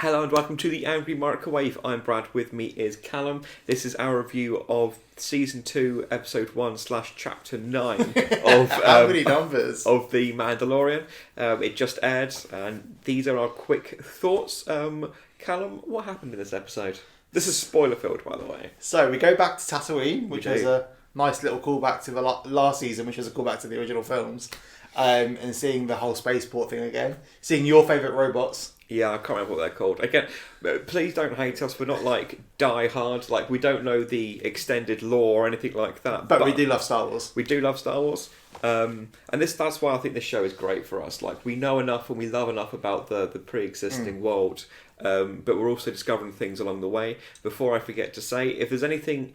Hello and welcome to the Angry Microwave. I'm Brad, with me is Callum. This is our review of Season 2, Episode 1/Chapter 9 of How many numbers? Of The Mandalorian. It just aired, and these are our quick thoughts. Callum, what happened in this episode? This is spoiler-filled, by the way. So we go back to Tatooine, which was a nice little callback to the last season, which was a callback to the original films, and seeing the whole spaceport thing again. Seeing your favourite robots. Yeah, I can't remember what they're called. Again, please don't hate us. We're not like die hard. Like, we don't know the extended lore or anything like that. But we do love Star Wars. We do love Star Wars. And that's why I think this show is great for us. Like, we know enough and we love enough about the pre-existing world. But we're also discovering things along the way. Before I forget to say, if there's anything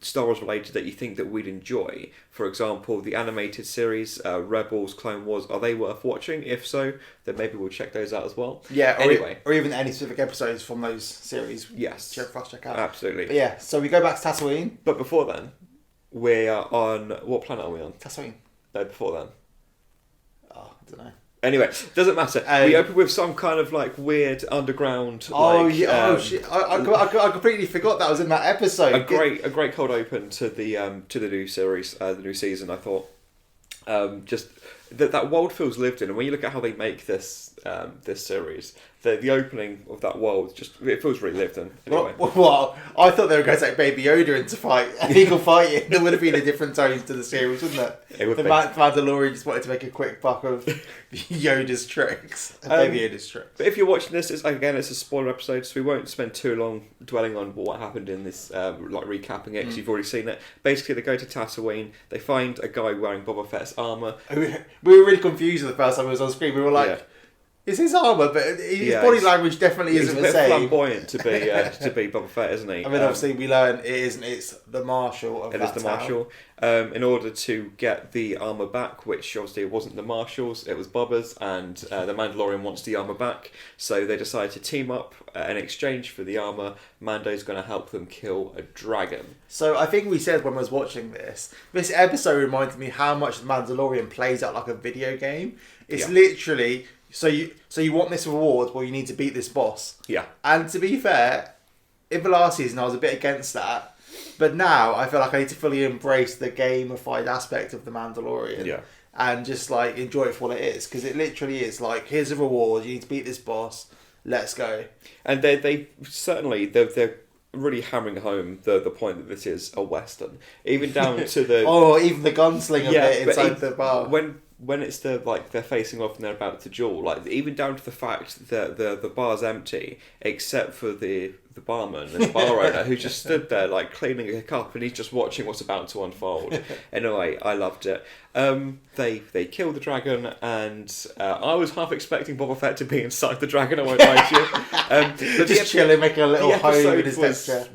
Star Wars related that you think that we'd enjoy, for example, the animated series, Rebels, Clone Wars, are they worth watching? If so, then maybe we'll check those out as well. Yeah, anyway. Or even any specific episodes from those series. Yes. Check out. Absolutely. But yeah, so we go back to Tatooine. But before then, we are on... What planet are we on? Tatooine. No, before then. Oh, I don't know. Anyway, doesn't matter. We open with some kind of like weird underground. Shit! I completely forgot that was in that episode. A great cold open to the new series, the new season. I thought, just that world feels lived in, and when you look at how they make this series, the opening of that world it feels really lived in. Anyway. Well, I thought they were going to take Baby Yoda in to fight. Eagle fighting. There would have been a different tone to the series, wouldn't it? It would be. Mandalorian just wanted to make a quick buck of Yoda's tricks. Baby Yoda's tricks. But if you're watching this, it's a spoiler episode, so we won't spend too long dwelling on what happened in this, recapping it, because you've already seen it. Basically, they go to Tatooine, they find a guy wearing Boba Fett's armour. We were really confused the first time he was on screen. We were like... Yeah. It's his armour, but his body language definitely isn't the same. He's a bit flamboyant to be Boba Fett, isn't he? I mean, obviously we learn it isn't. It's the Marshal of that town. It is the Marshal. In order to get the armour back, which obviously it wasn't the Marshal's, it was Boba's, and the Mandalorian wants the armour back, so they decide to team up in exchange for the armour. Mando's going to help them kill a dragon. So I think we said when I was watching this episode reminded me how much the Mandalorian plays out like a video game. It's literally... So you want this reward? Well, you need to beat this boss. Yeah. And to be fair, in the last season I was a bit against that, but now I feel like I need to fully embrace the gamified aspect of the Mandalorian. Yeah. And just like enjoy it for what it is, because it literally is like, here's a reward. You need to beat this boss. Let's go. And they certainly they're really hammering home the point that this is a Western, even down to the even the gunslinger bit inside the bar. When it's they're facing off and they're about to duel, like even down to the fact that the bar's empty except for the barman and the bar owner who just stood there like cleaning a cup, and he's just watching what's about to unfold. Anyway, I loved it. They kill the dragon, and I was half expecting Boba Fett to be inside the dragon. I won't lie to you. But just chilling, making a little home in his texture.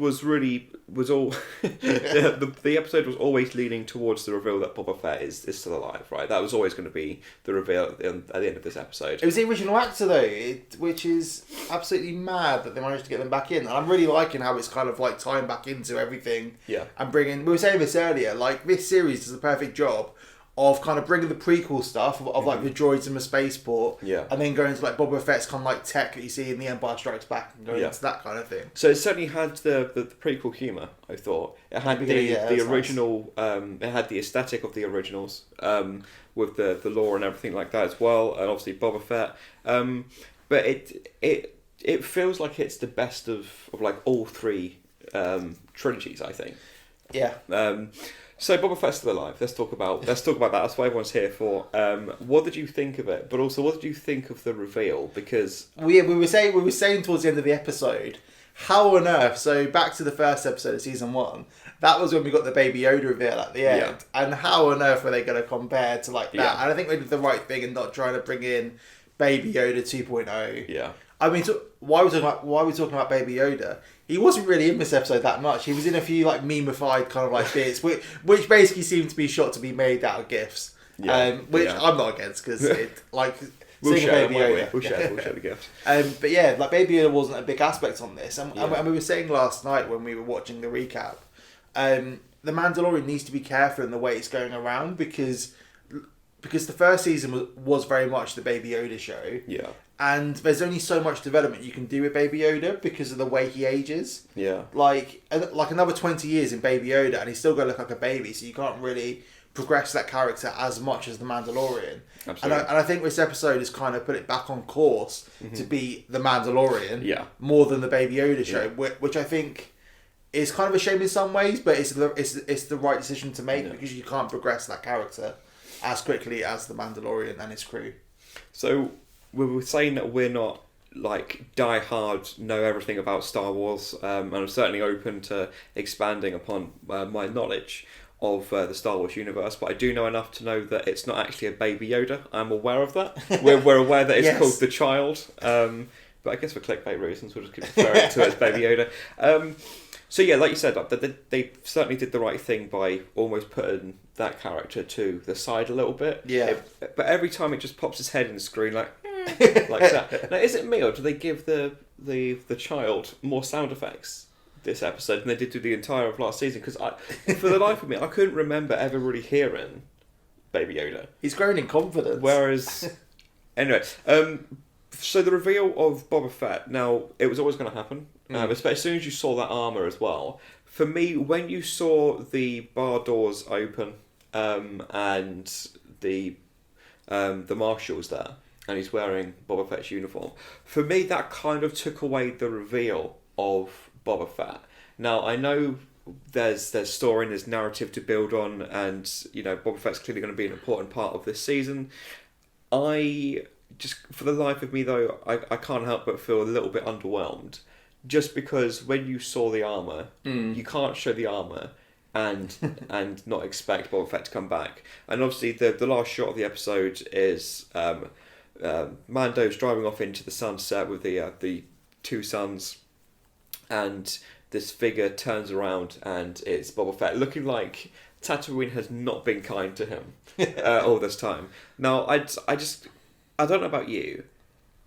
The episode was always leaning towards the reveal that Boba Fett is still alive, right? That was always going to be the reveal at the end of this episode. It was the original actor though, which is absolutely mad that they managed to get them back in. And I'm really liking how it's kind of like tying back into everything. Yeah. And bringing... We were saying this earlier, like this series does a perfect job of kind of bringing the prequel stuff of like the droids in the spaceport, and then going to like Boba Fett's kind of like tech that you see in The Empire Strikes Back, and going into that kind of thing. So it certainly had the prequel humour. I thought it had the original. Nice. It had the aesthetic of the originals, with the lore and everything like that as well, and obviously Boba Fett. But it feels like it's the best of like all three trilogies, I think. Yeah. So Boba Fett's still alive. Let's talk about that. That's what everyone's here for. What did you think of it? But also, what did you think of the reveal? Because we were saying towards the end of the episode, how on earth? So back to the first episode of season 1. That was when we got the Baby Yoda reveal at the end. Yeah. And how on earth were they going to compare to like that? Yeah. And I think they did the right thing in not trying to bring in Baby Yoda 2.0. Yeah. I mean, so why are we talking about Baby Yoda? He wasn't really in this episode that much. He was in a few like meme-ified kind of like bits, which basically seemed to be shot to be made out of GIFs. Yeah. Which I'm not against, because we'll share Baby Yoda. We'll share the gifts. But yeah, like Baby Yoda wasn't a big aspect on this, and we were saying last night when we were watching the recap, the Mandalorian needs to be careful in the way it's going around, because because the first season was very much the Baby Yoda show. Yeah. And there's only so much development you can do with Baby Yoda because of the way he ages. Yeah. Like another 20 years in Baby Yoda and he's still going to look like a baby, so you can't really progress that character as much as the Mandalorian. Absolutely. And I think this episode has kind of put it back on course to be the Mandalorian more than the Baby Yoda show, which I think is kind of a shame in some ways, but it's the right decision to make because you can't progress that character as quickly as the Mandalorian and his crew. So we were saying that we're not like die hard, know everything about Star Wars, and I'm certainly open to expanding upon my knowledge of the Star Wars universe, but I do know enough to know that it's not actually a Baby Yoda. I'm aware of that. We're aware that it's called the Child, but I guess for clickbait reasons we'll just keep referring to it as Baby Yoda. So yeah, like you said, they certainly did the right thing by almost putting that character to the side a little bit. Yeah. But every time it just pops his head in the screen like that. Now, is it me or do they give the child more sound effects this episode than they did through the entire of last season? Because for the life of me, I couldn't remember ever really hearing Baby Yoda. He's grown in confidence. Whereas, anyway, so the reveal of Boba Fett. Now, it was always going to happen. Especially as soon as you saw that armour as well. For me, when you saw the bar doors open and the Marshal's there, and he's wearing Boba Fett's uniform, for me that kind of took away the reveal of Boba Fett. Now, I know there's story and there's narrative to build on, and you know Boba Fett's clearly going to be an important part of this season. I just, for the life of me though, I can't help but feel a little bit underwhelmed. Just because when you saw the armour, you can't show the armour and not expect Boba Fett to come back. And obviously the last shot of the episode is Mando's driving off into the sunset with the two suns, and this figure turns around and it's Boba Fett, looking like Tatooine has not been kind to him all this time. Now, I don't know about you,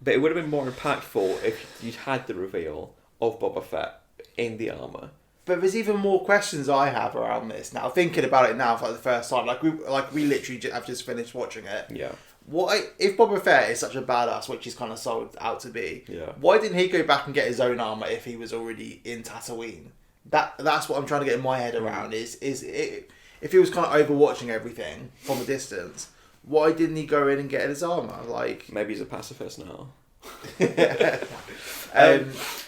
but it would have been more impactful if you'd had the reveal of Boba Fett in the armour. But there's even more questions I have around this now. Thinking about it now for the first time, we literally have just finished watching it. Yeah. If Boba Fett is such a badass, which he's kind of sold out to be? Yeah. Why didn't he go back and get his own armour if he was already in Tatooine? That's what I'm trying to get in my head around. Is if he was kind of overwatching everything from a distance, why didn't he go in and get his armour? Like, maybe he's a pacifist now.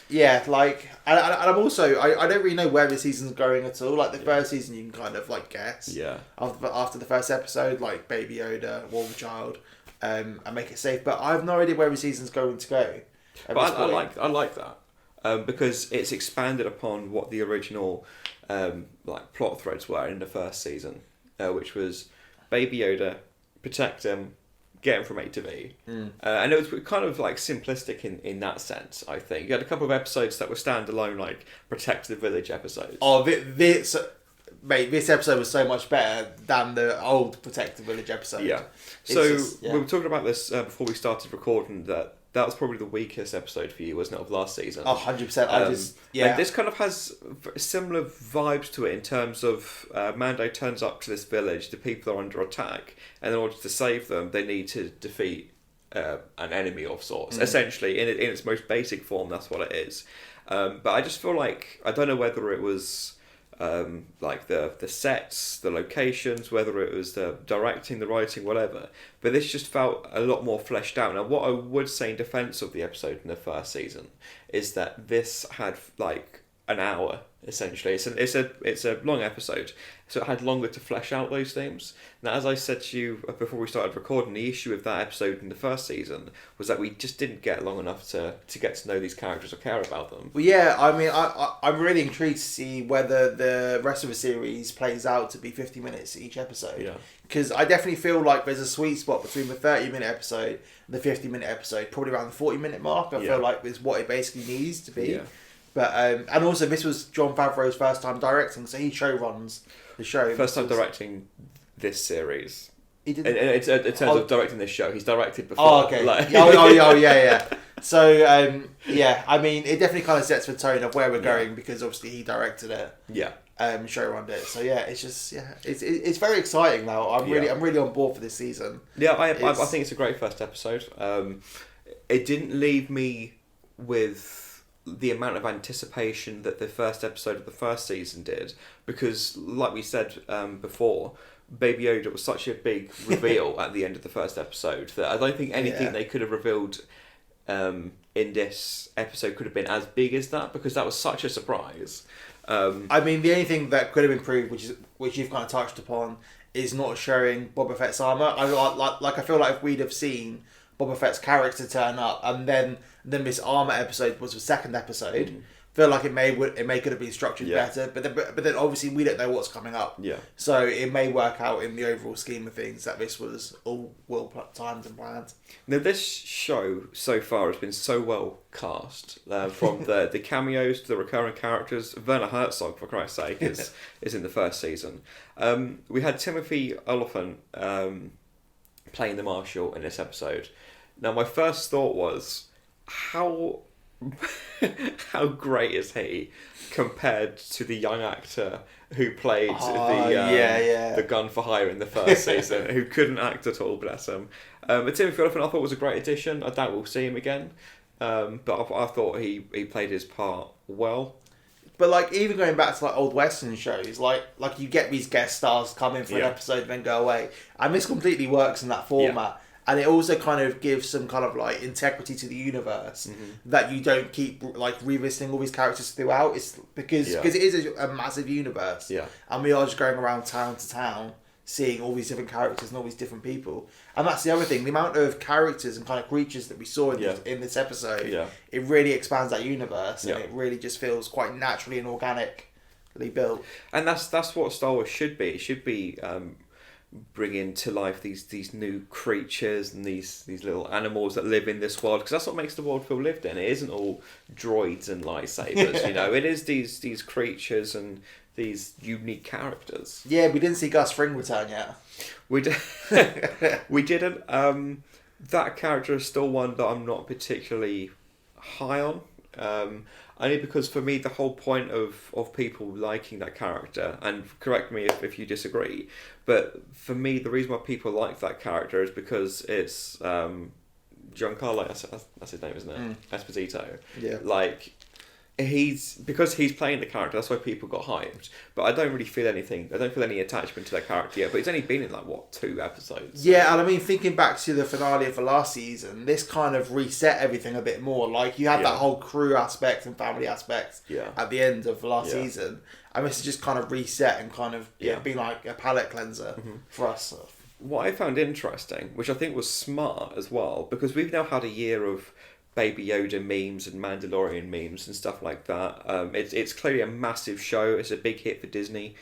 Yeah, like, and I'm also, I don't really know where the season's going at all. Like, the first season you can kind of, like, guess. Yeah. After the first episode, like, Baby Yoda, War Child, and make it safe. But I have no idea where the season's going to go. But I like that. Because it's expanded upon what the original, like, plot threads were in the first season. Which was Baby Yoda, protect him, get him from A to B. And it was kind of like simplistic in that sense, I think. You had a couple of episodes that were standalone, like Protect the Village episodes. Oh, this episode was so much better than the old Protect the Village episode. Yeah. So we were talking about this before we started recording, that was probably the weakest episode for you, wasn't it, of last season? Oh, 100%. And this kind of has similar vibes to it in terms of Mando turns up to this village, the people are under attack, and in order to save them, they need to defeat an enemy of sorts. Essentially, in its most basic form, that's what it is. But I just feel like, I don't know whether it was like the sets, the locations, whether it was the directing, the writing, whatever, but this just felt a lot more fleshed out. Now, what I would say in defense of the episode in the first season is that this had like an hour essentially. It's a long episode, so it had longer to flesh out those themes. Now, as I said to you before we started recording, the issue with that episode in the first season was that we just didn't get long enough to get to know these characters or care about them. Well, yeah, I mean, I'm really intrigued to see whether the rest of the series plays out to be 50 minutes each episode. Yeah. Because I definitely feel like there's a sweet spot between the 30-minute episode and the 50-minute episode, probably around the 40-minute mark. I feel like is what it basically needs to be. Yeah. But and also this was Jon Favreau's first time directing, so he showruns the show. First time directing this series. He did. In terms of directing this show, he's directed before. Oh, okay. Like... yeah. So yeah, I mean, it definitely kind of sets the tone of where we're going because obviously he directed it. Yeah. showrunner it. So yeah, it's just it's very exciting now. I'm really on board for this season. Yeah, I think it's a great first episode. It didn't leave me with the amount of anticipation that the first episode of the first season did, because like we said before, Baby Yoda was such a big reveal at the end of the first episode that I don't think anything they could have revealed in this episode could have been as big as that, because that was such a surprise. I mean, the only thing that could have improved, which you've kind of touched upon, is not showing Boba Fett's armor. I feel like if we'd have seen Boba Fett's character turn up, and then this armor episode was the second episode, feel like it may could have been structured better. But then obviously we don't know what's coming up. Yeah. So it may work out in the overall scheme of things that this was all well timed and planned. Now this show so far has been so well cast, from the cameos to the recurring characters. Werner Herzog, for Christ's sake, is in the first season. We had Timothy Olyphant playing the Marshal in this episode. Now my first thought was, how great is he compared to the young actor who played the gun for hire in the first season, who couldn't act at all, bless him. But Timothy Olyphant I thought was a great addition. I doubt we'll see him again, but I thought he played his part well. But like, even going back to like old Western shows, like you get these guest stars come in for an episode and then go away, and this completely works in that format. And it also kind of gives some kind of like integrity to the universe, that you don't keep like revisiting all these characters throughout. It's because it is a massive universe, and we are just going around town to town seeing all these different characters and all these different people. And that's the other thing, the amount of characters and kind of creatures that we saw in this episode, it really expands that universe, and it really just feels quite naturally and organically built. And that's what Star Wars should be. It should be bringing to life these new creatures and these little animals that live in this world, because that's what makes the world feel lived in. It isn't all droids and lightsabers, you know. It is these creatures and these unique characters. Yeah, we didn't see Gus Fring return yet. We didn't. That character is still one that I'm not particularly high on. Only because for me the whole point of people liking that character, and correct me if you disagree, but for me the reason why people like that character is because it's Giancarlo, that's his name, isn't it? Esposito. Yeah. Like, because he's playing the character, that's why people got hyped. But I don't really feel anything. I don't feel any attachment to that character yet. But he's only been in 2 episodes. Yeah, and I mean, thinking back to the finale of the last season, this kind of reset everything a bit more. Like, you had that whole crew aspect and family aspect at the end of the last season, and this is just kind of reset and kind of being like a palate cleanser for us. What I found interesting, which I think was smart as well, because we've now had a year of Baby Yoda memes and Mandalorian memes and stuff like that. It's clearly a massive show. It's a big hit for Disney.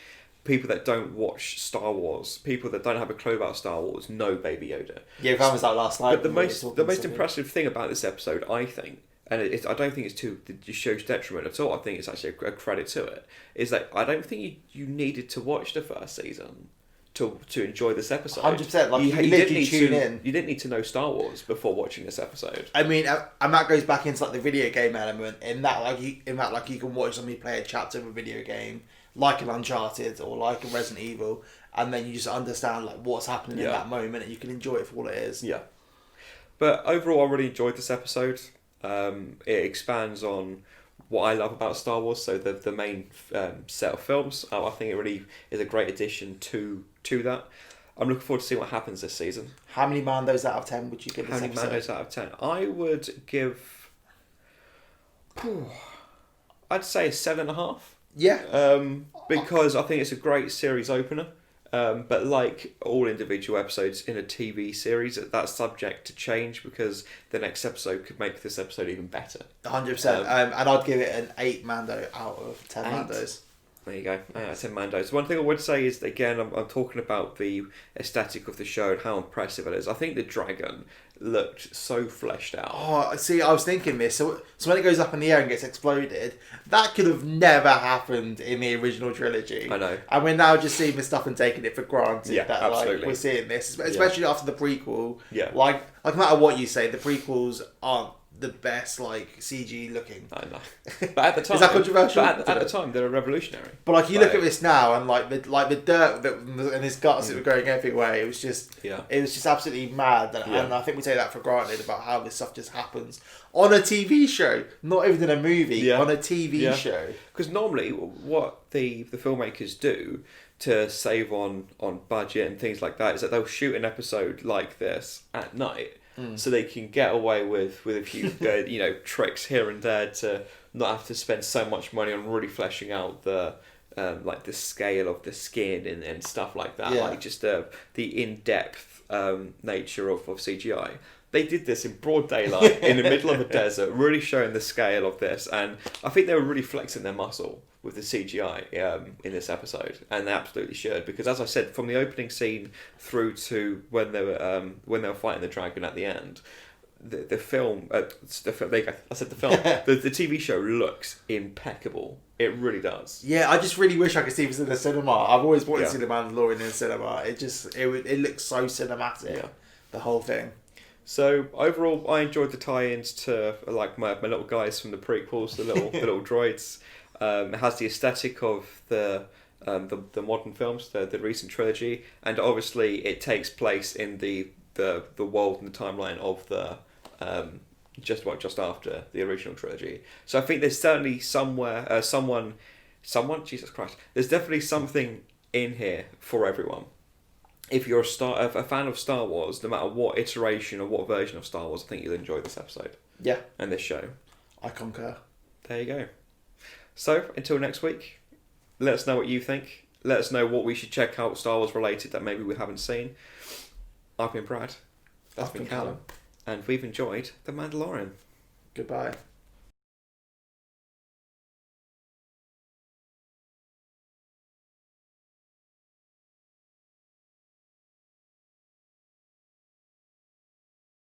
People that don't watch Star Wars, people that don't have a clue about Star Wars, know Baby Yoda. Yeah, that was like last night. But the most impressive thing about this episode, I think, and I don't think it's to the show's detriment at all, I think it's actually a credit to it, is that I don't think you needed to watch the first season to enjoy this episode. 100%. Like, you literally tune in. You didn't need to know Star Wars before watching this episode. I mean, and that goes back into like the video game element. In that you can watch somebody play a chapter of a video game, like an Uncharted or like a Resident Evil, and then you just understand like what's happening in that moment, and you can enjoy it for all it is. Yeah. But overall, I really enjoyed this episode. It expands on what I love about Star Wars, so the main set of films. I think it really is a great addition to that. I'm looking forward to seeing what happens this season. How many Mandos out of 10 would you give this episode? How many Mandos out of 10? I would give... I'd say 7.5. Yeah. Because I think it's a great series opener. But like all individual episodes in a TV series, that's subject to change, because the next episode could make this episode even better. 100%. And I'd give it an 8 Mando out of 10 Mandos. There you go. 10 Mandos. One thing I would say is, again, I'm talking about the aesthetic of the show and how impressive it is. I think the dragon looked so fleshed out. Oh, see, I was thinking this. So when it goes up in the air and gets exploded, that could have never happened in the original trilogy. I know. And we're now just seeing this stuff and taking it for granted that absolutely. Like, we're seeing this, especially after the prequel. Yeah. Like no matter what you say, the prequels aren't the best like CG looking. I know, but at the time, is that controversial? But at the time, they were revolutionary. But like you look at this now, and like the dirt that and his guts that were going everywhere, it was just absolutely mad. And I think we take that for granted about how this stuff just happens on a TV show, not even in a movie, on a TV show. Because normally, what the filmmakers do to save on budget and things like that is that they'll shoot an episode like this at night. So they can get away with a few tricks here and there to not have to spend so much money on really fleshing out the like the scale of the skin and stuff like that, like just the in-depth nature of CGI. They did this in broad daylight in the middle of a desert, really showing the scale of this, and I think they were really flexing their muscle with the CGI in this episode, and they absolutely should, because as I said, from the opening scene through to when they were fighting the dragon at the end, the film, the TV show looks impeccable. It really does. Yeah, I just really wish I could see this in the cinema. I've always wanted to see The Mandalorian in the cinema. It looks so cinematic, the whole thing. So overall, I enjoyed the tie-ins to like my little guys from the prequels, the little droids. It has the aesthetic of the modern films, the recent trilogy, and obviously it takes place in the world and the timeline of the just after the original trilogy. So I think there's certainly somewhere someone Jesus Christ, there's definitely something in here for everyone. If you're a fan of Star Wars, no matter what iteration or what version of Star Wars, I think you'll enjoy this episode. Yeah. And this show. I concur. There you go. So, until next week, let us know what you think. Let us know what we should check out Star Wars related that maybe we haven't seen. I've been Brad. That's been Callum. And we've enjoyed The Mandalorian. Goodbye.